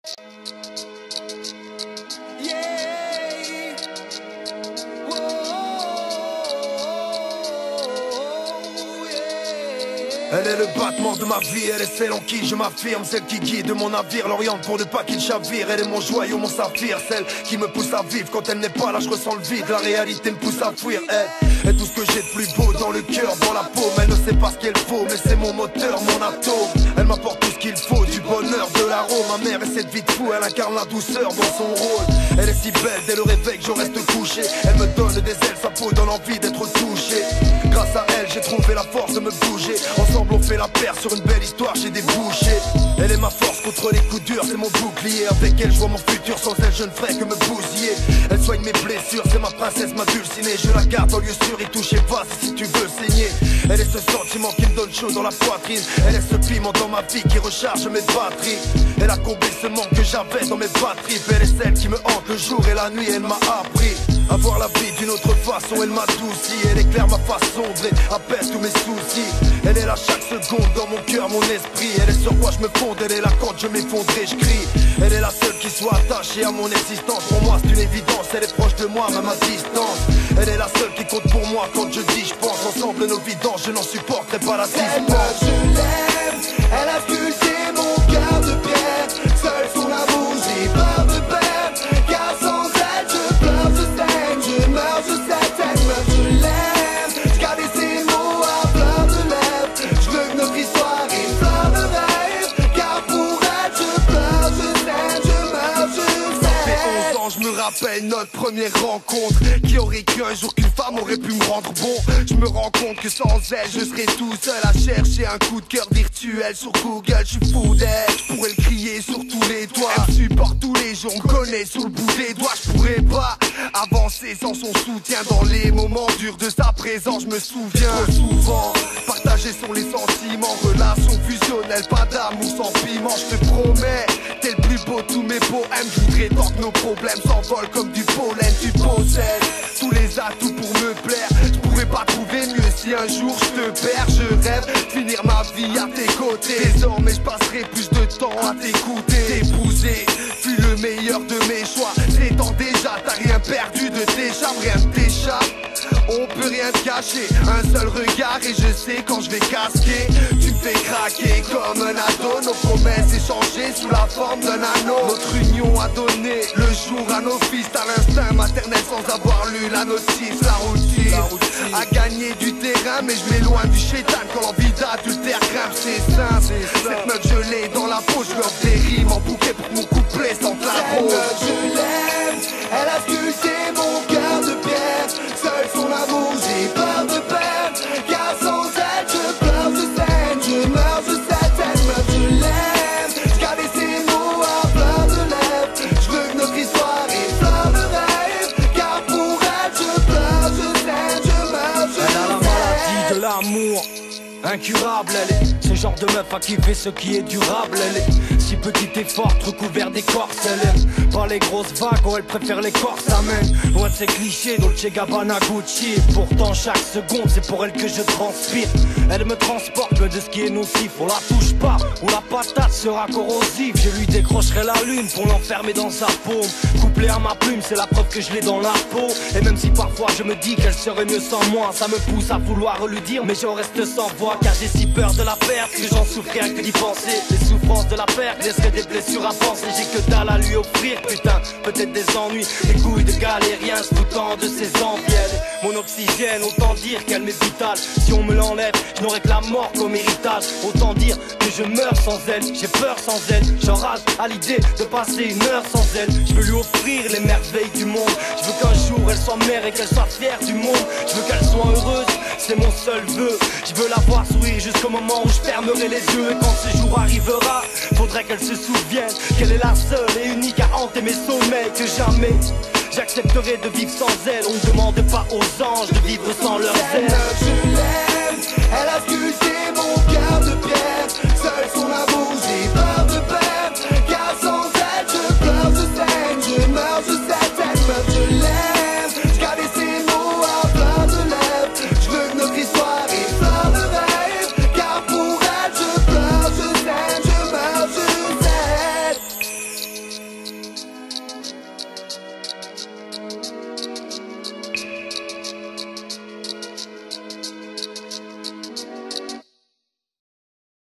Elle est le battement de ma vie, elle est celle en qui je m'affirme, celle qui guide mon navire, l'oriente pour ne pas qu'il chavire. Elle est mon joyau, mon saphir, celle qui me pousse à vivre. Quand elle n'est pas là, je ressens le vide, la réalité me pousse à fuir. Elle est tout ce que j'ai de plus beau dans le cœur, dans la paume. Elle ne sait pas ce qu'elle faut, mais c'est mon moteur, mon atome. Elle m'apporte tout ce qu'il faut, du bonheur, de l'arôme. Ma mère est cette vie de fou, elle incarne la douceur dans son rôle. Elle est si belle, dès le réveil que je reste couché. Elle me donne des ailes, sa peau donne envie d'être touché. Grâce à elle, j'ai trouvé la force de me bouger. Ensemble on fait la paire sur une belle histoire, j'ai débouché. Elle est ma force contre les coups durs, c'est mon bouclier. Avec elle je vois mon futur, sans elle je ne ferai que me bousiller. Elle soigne mes blessures, c'est ma princesse, ma dulcinée. Je la garde en lieu sûr, y toucher pas si tu veux saigner. Elle est ce sentiment qui me donne chaud dans la poitrine. Elle est ce piment dans ma vie qui recharge mes batteries. Elle a comblé ce manque que j'avais dans mes batteries. Elle est celle qui me hante le jour et la nuit, elle m'a appris à voir la vie d'une autre façon, elle m'adoucit. Elle éclaire ma face sombre et apaise tous mes soucis. Elle est là chaque seconde dans mon cœur, mon esprit. Elle est sur quoi je me fonde, elle est là quand je m'effondre et je crie. Elle est la seule qui soit attachée à mon existence. Pour moi c'est une évidence, elle est proche de moi même à distance. Elle est la seule qui compte pour moi quand je dis je pense. Ensemble nos vidanges, je n'en supporterai pas la distance. Je l'aime, elle a sculpté mon cœur de pierre. Seul son amour, j'ai peur de perdre. Car sans elle je pleure, je saigne, je meurs, je sais, cette meuf je l'aime. J'gardais ses mots à fleur de lèvres. J'veux que notre histoire est fleur de rêve. Car pour elle je pleure, je saigne, je meurs, je sais. Ça fait 11 ans, je me rappelle notre première rencontre. Qui aurait cru un jour qu'une femme aurait pu me rendre bon. Je me rends compte que sans elle je serais tout seul à chercher un coup de cœur virtuel sur Google. Je suis fou d'elle, je pourrais le crier sur tous les toits. Elle me supporte tous les jours, me connaît sur le bout des doigts. Je pourrais pas avancer sans son soutien. Dans les moments durs de sa présence, je me souviens trop souvent. Partager sont les sentiments, relation fusionnelle, pas d'amour sans piment. Je te promets, t'es le plus beau de tous mes poèmes. Je voudrais tant que nos problèmes s'envolent comme du pollen. Tu possèdes tous les atouts pour me plaire. Je pourrais pas trouver mieux si un jour je te perds. Je rêve de finir ma vie à tes côtés. Désormais je passerai plus de temps à t'écouter. T'épouser fut le meilleur de mes choix. C'est temps déjà, t'as rien perdu de tes charmes, rien ne t'échappe. On peut rien te cacher, un seul regard et je sais quand je vais casquer. Tu me fais craquer comme un ado. Nos promesses échangées sous la forme d'un anneau. Notre union a donné le jour à nos fils. T'as l'instinct maternel sans avoir lu la notice. La routine a gagné du terrain, mais je m'éloigne du chétan quand l'envie d'adultère grimpe. C'est simple, cette meuf je l'ai dans la peau. Je lui offre des rimes en bouquet pour que mon couplet sente la rose. Je l'aime, elle a sculpté mon cœur de pierre. Seul son amour, j'ai peur de perdre. Car sans elle, je pleure, je saigne, je meurs, je sais, cette meuf, je l'aime. J'gardais ses mots à fleur de lèvres. J'veux que notre histoire est fleur de rêve. Car pour elle, je pleure, je saigne, je meurs, je sais. Elle a la maladie de l'amour, incurable, elle est ce genre de meuf à kiffer ce qui est durable. Elle est si petite et forte, recouvert d'écorce. Elle aime pas les grosses vagues, oh, elle préfère les corses. Amen, loin de ces clichés, Dolce Gabbana, Gucci. Pourtant chaque seconde c'est pour elle que je transpire. Elle me transporte loin de ce qui est nocif. On la touche pas, ou la patate sera corrosive. Je lui décrocherai la lune pour l'enfermer dans sa paume. Couplé à ma plume, c'est la preuve que je l'ai dans la peau. Et même si parfois je me dis qu'elle serait mieux sans moi, ça me pousse à vouloir lui dire, mais je reste sans voix. Car j'ai si peur de la perte que j'en souffre rien que d'y penser. Les souffrances de la perte laisseraient des blessures à penser. J'ai que dalle à lui offrir, putain, peut-être des ennuis. Des couilles de galérien se foutant de ses envies. Elle est mon oxygène, autant dire qu'elle m'est vitale. Si on me l'enlève, je n'aurai que la mort comme héritage. Autant dire que je meurs sans elle, j'ai peur sans elle. J'enrage à l'idée de passer une heure sans elle. Je veux lui offrir les merveilles du monde. Je veux qu'un jour elle soit mère et qu'elle soit fière du monde. Je veux qu'elle soit heureuse, c'est mon seul vœu. Je veux la voir sourire jusqu'au moment où je fermerai les yeux. Et quand ce jour arrivera, faudrait qu'elle se souvienne qu'elle est la seule et unique à hanter mes sommeils. Que jamais j'accepterai de vivre sans elle. On ne demande pas aux anges de vivre sans leurs ailes. Je l'aime, elle a sculpté mon cœur de pierre.